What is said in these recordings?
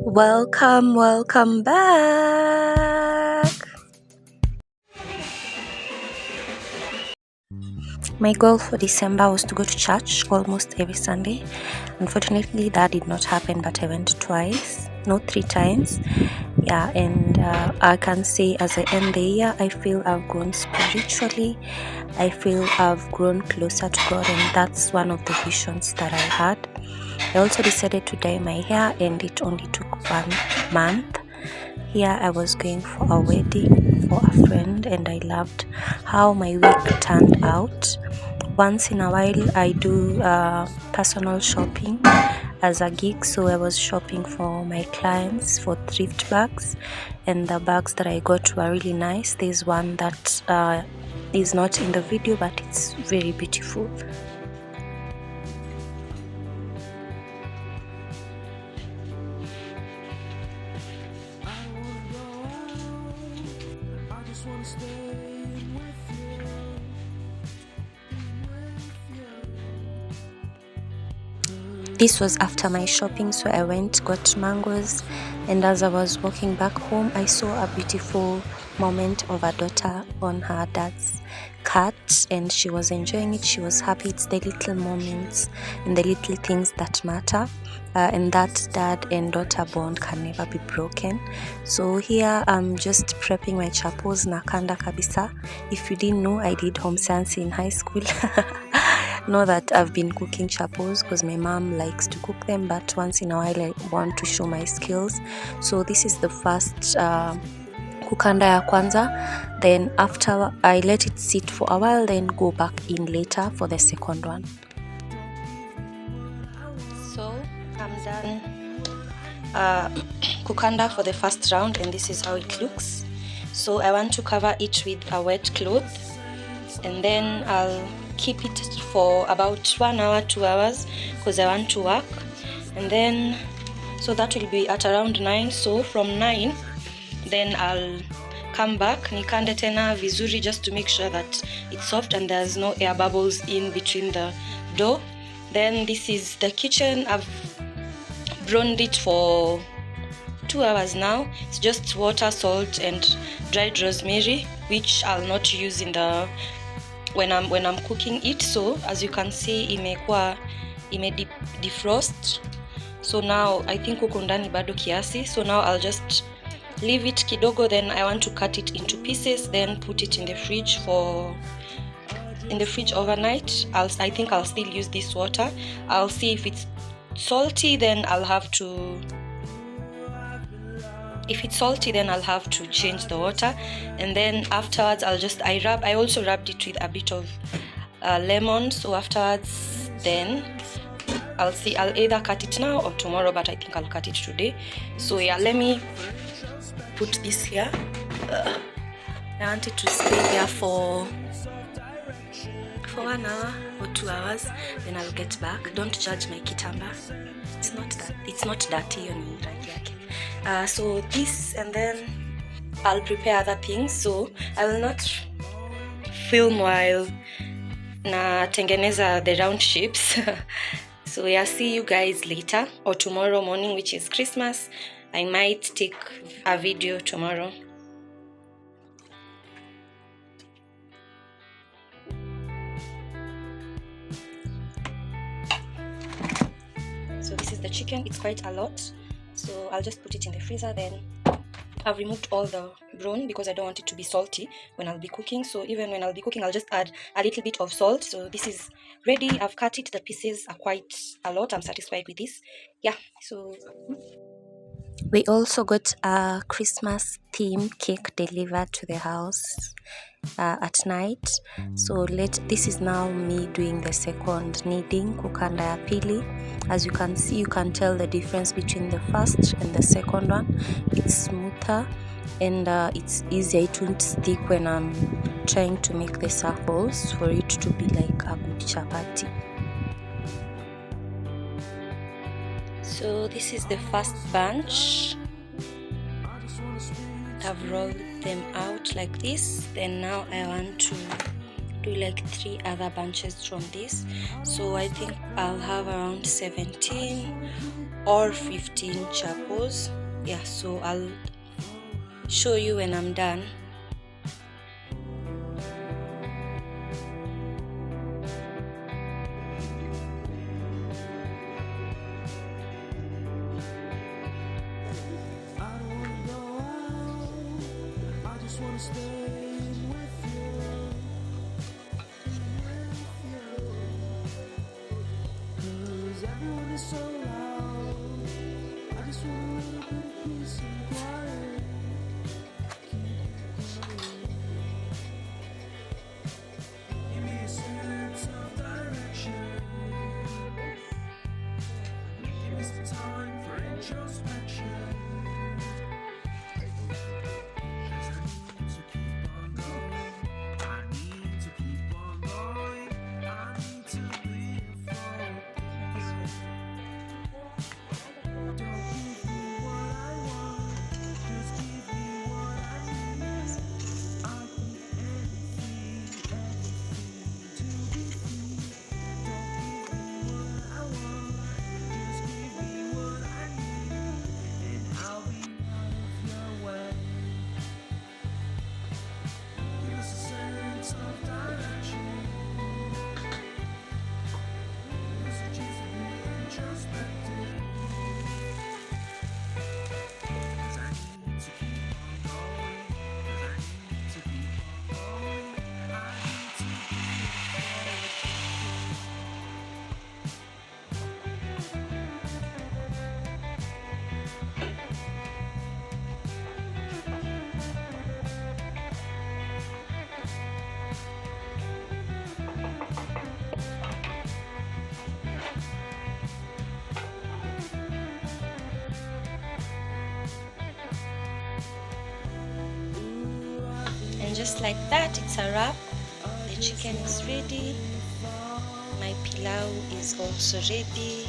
Welcome back. My goal for December was to go to church almost every Sunday. Unfortunately, that did not happen, but I went twice, not 3 times. Yeah, and I can say as I end the year, I feel I've grown spiritually. I feel I've grown closer to God, and that's one of the visions that I had. I also decided to dye my hair, and it only took 1 month. Here I was going for a wedding for a friend, and I loved how my week turned out. Once in a while I do personal shopping as a gig, so I was shopping for my clients for thrift bags, and the bags that I got were really nice. There's one that is not in the video, but it's very beautiful. This was after my shopping, so I went, got mangoes, and as I was walking back home, I saw a beautiful moment of a daughter on her dad's cat, and she was enjoying it. She was happy. It's the little moments and the little things that matter, and that dad and daughter bond can never be broken. So here I'm just prepping my chapos na kanda kabisa. If you didn't know, I did home science in high school. Know that I've been cooking chapos because my mom likes to cook them, but once in a while I want to show my skills. So this is the first kukanda ya kwanza, then after I let it sit for a while, then go back in later for the second one. So I'm done kukanda for the first round, and this is how it looks. So I want to cover it with a wet cloth, and then I'll keep it for about 1 hour, 2 hours, because I want to work. And then so that will be at around 9. So from 9 then I'll come back nikande tena vizuri, just to make sure that it's soft and there's no air bubbles in between the dough. Then this is the kitchen. I've browned it for 2 hours now. It's just water, salt, and dried rosemary, which I'll not use in the when I'm cooking it. So as you can see, ime defrost. So now I think huko ndani bado kiasi. So now I'll just leave it kidogo, then I want to cut it into pieces, then put it in the fridge overnight. I think I'll still use this water. I'll see if it's salty, then I'll have to change the water. And then afterwards I also rubbed it with a bit of lemon. So afterwards then I'll either cut it now or tomorrow, but I think I'll cut it today. So yeah, let me put this here. I want it to stay there for 1 hour or 2 hours, then I'll get back. Don't judge my kitamba. It's not dirty on rangi yake. So this, and then I'll prepare other things. So I will not film while na tengeneza the round shapes. So yeah, see you guys later, or tomorrow morning, which is Christmas. I might take a video tomorrow. So this is the chicken. It's quite a lot, so I'll just put it in the freezer. Then I've removed all the brown because I don't want it to be salty when I'll be cooking. So even when I'll be cooking, I'll just add a little bit of salt. So this is ready. I've cut it. The pieces are quite a lot. I'm satisfied with this. Yeah, so we also got a Christmas theme cake delivered to the house at night. So this is now me doing the second kneading, kukanda ya pili. As you can see, you can tell the difference between the first and the second one. It's smoother and it's easier. It won't stick when I'm trying to make the circles for it to be like a good chapati. So this is the first bunch. I've rolled them out like this. Then now I want to do like 3 other bunches from this. So I think I'll have around 17 or 15 chapos. Yeah, so I'll show you when I'm done. And just like that, it's a wrap. The chicken is ready. My pilau is also ready.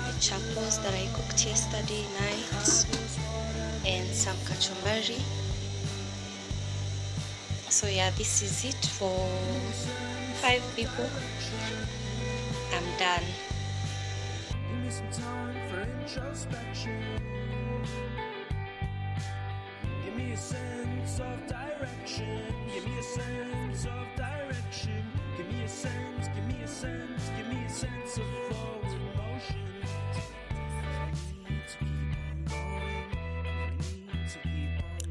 The chapos that I cooked yesterday night, and some kachumbari. So yeah, this is it for 5 people. I'm done. Give me some time for introspection. Give me a sense of direction. Give me a sense of direction. Give me a sense, give me a sense, give me a sense of forward motion.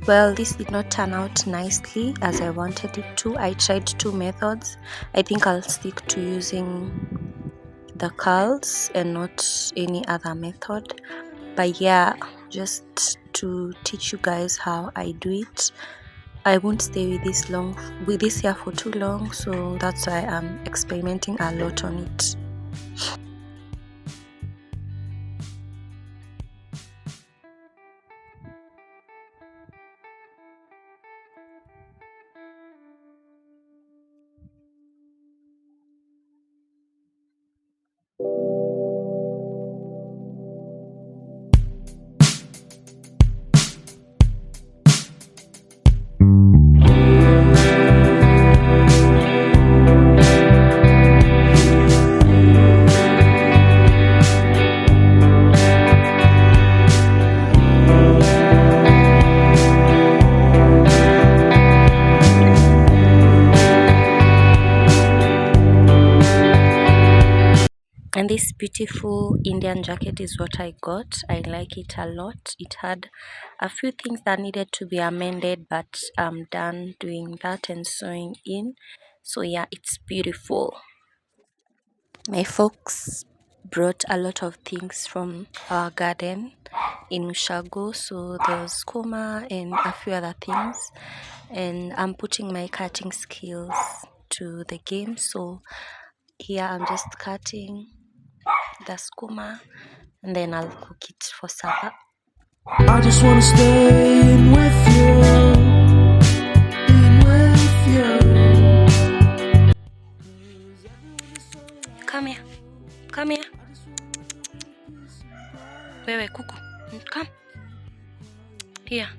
Well, this did not turn out nicely as I wanted it to. I tried 2 methods. I think I'll stick to using the curls and not any other method. But yeah, just to teach you guys how I do it. I won't stay with this here for too long, so that's why I'm experimenting a lot on it. And this beautiful Indian jacket is what I got. I like it a lot. It had a few things that needed to be amended, but I'm done doing that and sewing in. So yeah, it's beautiful. My folks brought a lot of things from our garden in Ushago. So there was skuma and a few other things. And I'm putting my cutting skills to the game. So here I'm just cutting the skuma and then I'll cook it for supper. I just want to stay in with you. Come here. Come here. Wewe kuku. Come. Here.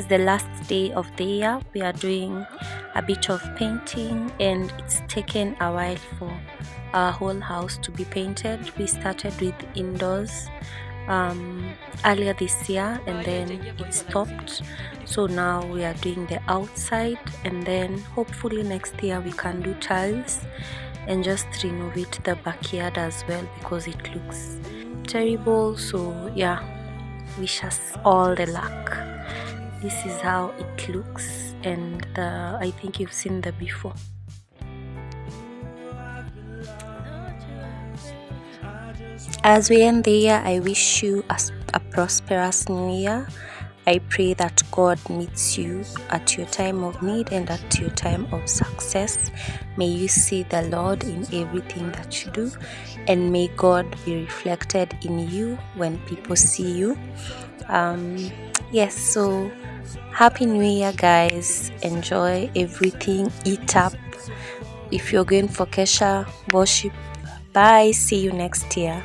is the last day of the year. We are doing a bit of painting, and it's taken a while for our whole house to be painted. We started with indoors earlier this year, and then it stopped. So now we are doing the outside, and then hopefully next year we can do tiles and just renovate the backyard as well, because it looks terrible. So yeah, wish us all the luck. This is how it looks, and I think you've seen the before. As we end the year, I wish you a prosperous new year. I pray that God meets you at your time of need and at your time of success. May you see the Lord in everything that you do, and may God be reflected in you when people see you. Yes, so Happy New Year, guys. Enjoy everything. Eat up. If you're going for Kesha, worship. Bye. See you next year.